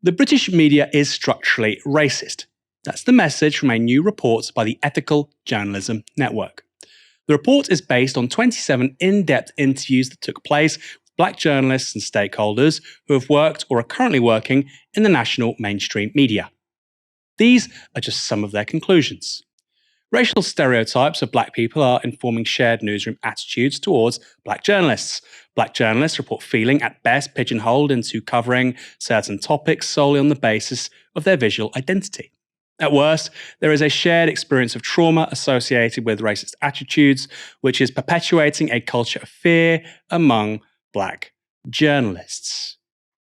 The British media is structurally racist. That's the message from a new report by the Ethical Journalism Network. The report is based on 27 in-depth interviews that took place with black journalists and stakeholders who have worked or are currently working in the national mainstream media. These are just some of their conclusions. Racial stereotypes of black people are informing shared newsroom attitudes towards black journalists. Black journalists report feeling, at best, pigeonholed into covering certain topics solely on the basis of their visual identity. At worst, there is a shared experience of trauma associated with racist attitudes, which is perpetuating a culture of fear among black journalists.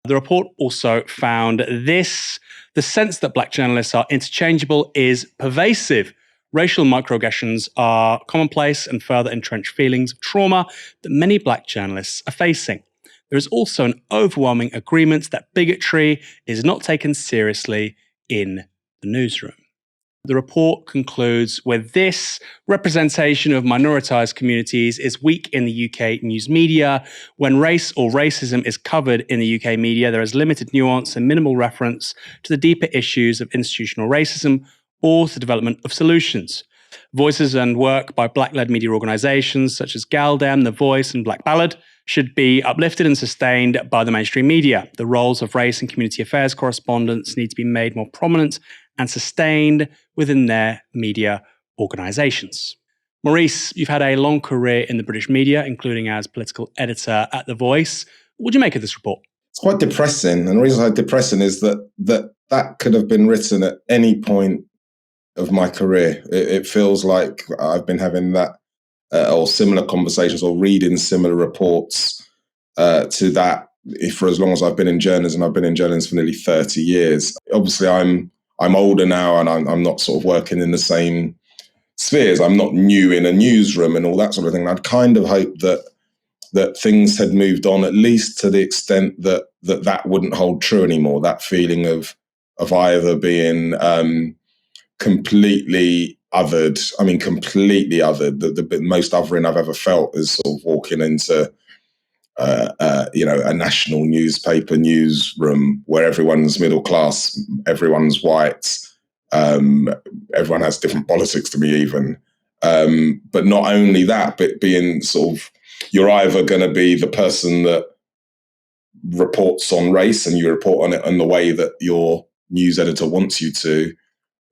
The report also found this: the sense that black journalists are interchangeable is pervasive. Racial microaggressions are commonplace and further entrench feelings of trauma that many black journalists are facing. There is also an overwhelming agreement that bigotry is not taken seriously in the newsroom. The report concludes with this: representation of minoritized communities is weak in the UK news media. When race or racism is covered in the UK media, there is limited nuance and minimal reference to the deeper issues of institutional racism or the development of solutions. Voices and work by black-led media organisations such as Galdem, The Voice and Black Ballad should be uplifted and sustained by the mainstream media. The roles of race and community affairs correspondents need to be made more prominent and sustained within their media organisations. Maurice, you've had a long career in the British media, including as political editor at The Voice. What do you make of this report? It's quite depressing. And the reason it's depressing is that could have been written at any point of my career. It feels like I've been having that or similar conversations or reading similar reports to that for as long as I've been in journalism. I've been in journalism for nearly 30 years. Obviously, I'm older now and I'm not sort of working in the same spheres. I'm not new in a newsroom and all that sort of thing. I'd kind of hoped that things had moved on, at least to the extent that wouldn't hold true anymore. That feeling of either being completely othered. I mean, completely othered. The most othering I've ever felt is sort of walking into a national newspaper newsroom where everyone's middle class, everyone's white, everyone has different politics to me even. But not only that, but being sort of, you're either going to be the person that reports on race and you report on it in the way that your news editor wants you to,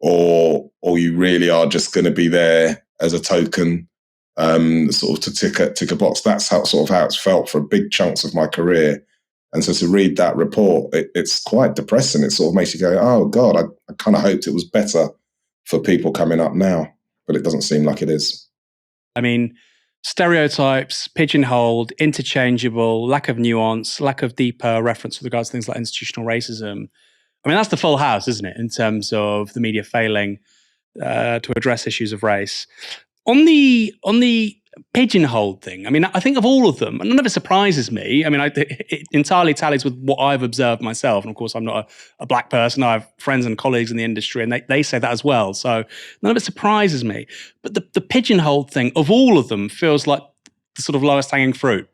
or you really are just going to be there as a token, sort of to tick a box. That's how it's felt for big chunks of my career. And so to read that report, it's quite depressing. It sort of makes you go, oh God, I kind of hoped it was better for people coming up now, but it doesn't seem like it is. I mean, stereotypes, pigeonholed, interchangeable, lack of nuance, lack of deeper reference with regards to things like institutional racism. I mean, that's the full house, isn't it, in terms of the media failing to address issues of race. On the pigeonholed thing, I mean, I think of all of them, and none of it surprises me. I mean, it entirely tallies with what I've observed myself. And of course, I'm not a black person. I have friends and colleagues in the industry, and they say that as well. So none of it surprises me. But the pigeonholed thing of all of them feels like the sort of lowest hanging fruit,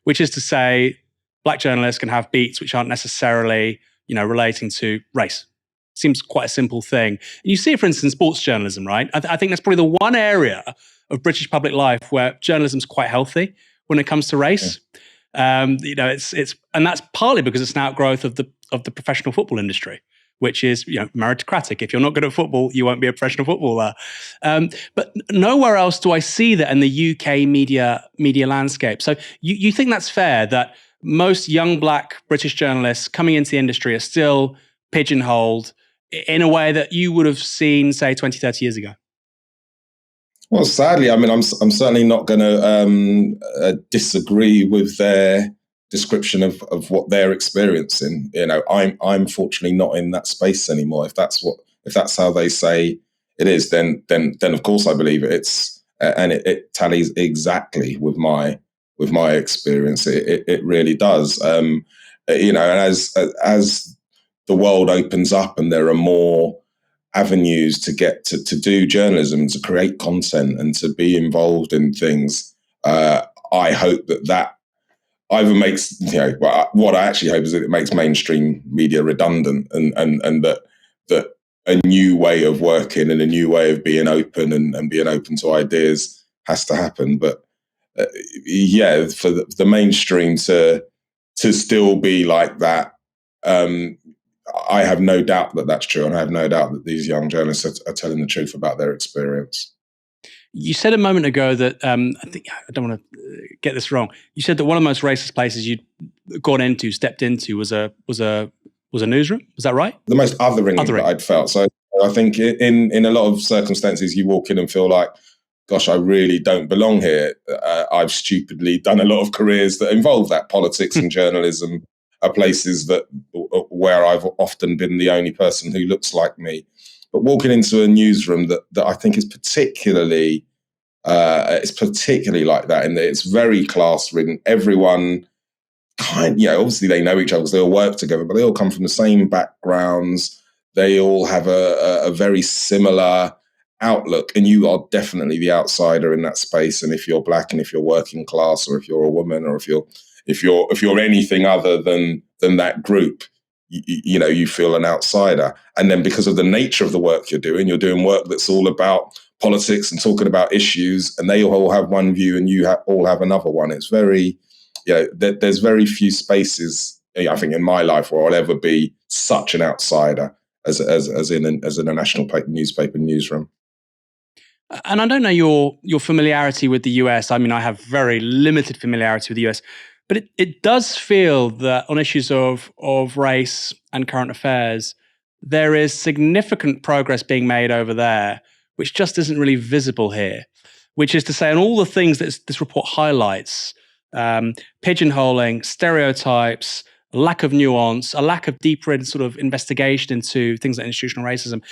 which is to say black journalists can have beats which aren't necessarily, relating to race. Seems quite a simple thing. And you see it, for instance, in sports journalism, right? I think that's probably the one area of British public life where journalism's quite healthy when it comes to race. Yeah. It's and that's partly because it's an outgrowth of the professional football industry, which is meritocratic. If you're not good at football, you won't be a professional footballer. But nowhere else do I see that in the UK media landscape. So you think that's fair that most young black British journalists coming into the industry are still pigeonholed in a way that you would have seen, say, 20, 30 years ago? Well, sadly, I mean, I'm certainly not going to disagree with their description of what they're experiencing. I'm fortunately not in that space anymore. If that's how they say it is, then of course I believe it. It tallies exactly with my experience. It really does. And as the world opens up and there are more avenues to get to do journalism, to create content and to be involved in things, I hope that either makes, what I actually hope is that it makes mainstream media redundant, and that a new way of working and a new way of being open and being open to ideas has to happen. But for the mainstream to still be like that, I have no doubt that that's true, and I have no doubt that these young journalists are telling the truth about their experience. You said a moment ago that I think I don't want to get this wrong. You said that one of the most racist places you'd stepped into was a newsroom. Was that right? The most othering that I'd felt. So I think in a lot of circumstances, you walk in and feel like, gosh, I really don't belong here. I've stupidly done a lot of careers that involve that. Politics and journalism are places where I've often been the only person who looks like me. But walking into a newsroom that I think is particularly like that, in that it's very class ridden. Everyone obviously they know each other because they all work together, but they all come from the same backgrounds. They all have a very similar outlook, and you are definitely the outsider in that space. And if you're black, and if you're working class, or if you're a woman, or if you're anything other than that group, you feel an outsider. And then because of the nature of the work you're doing work that's all about politics and talking about issues, and they all have one view and you all have another one. It's very, there's very few spaces, I think, in my life where I'll ever be such an outsider as in a national newspaper newsroom. And I don't know your familiarity with the US. I mean, I have very limited familiarity with the US, but it does feel that on issues of race and current affairs, there is significant progress being made over there, which just isn't really visible here. Which is to say, on all the things that this report highlights, pigeonholing, stereotypes, a lack of nuance, a lack of deeper sort of investigation into things like institutional racism.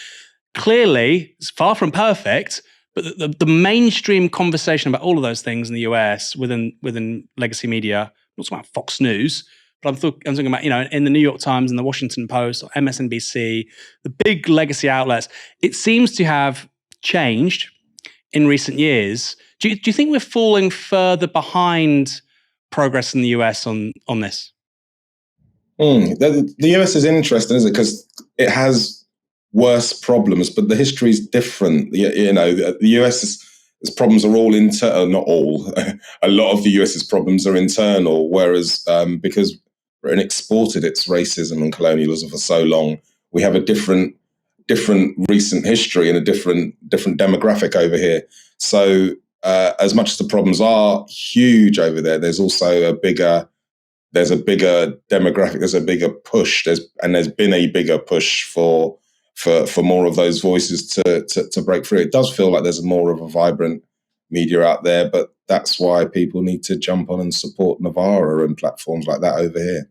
Clearly, it's far from perfect, but the mainstream conversation about all of those things in the US within legacy media, I'm not talking about Fox News, but I'm talking about, in the New York Times and the Washington Post or MSNBC, the big legacy outlets, it seems to have changed in recent years. Do you think we're falling further behind progress in the US on this? The US is interesting, isn't it? Because it has worse problems, but the history is different. The US's problems are all internal, not all. A lot of the US's problems are internal, whereas because Britain exported its racism and colonialism for so long, we have a different recent history and a different demographic over here. So as much as the problems are huge over there, there's also a bigger demographic, there's a bigger push, there's been a bigger push for more of those voices to break through. It does feel like there's more of a vibrant media out there, but that's why people need to jump on and support Novara and platforms like that over here.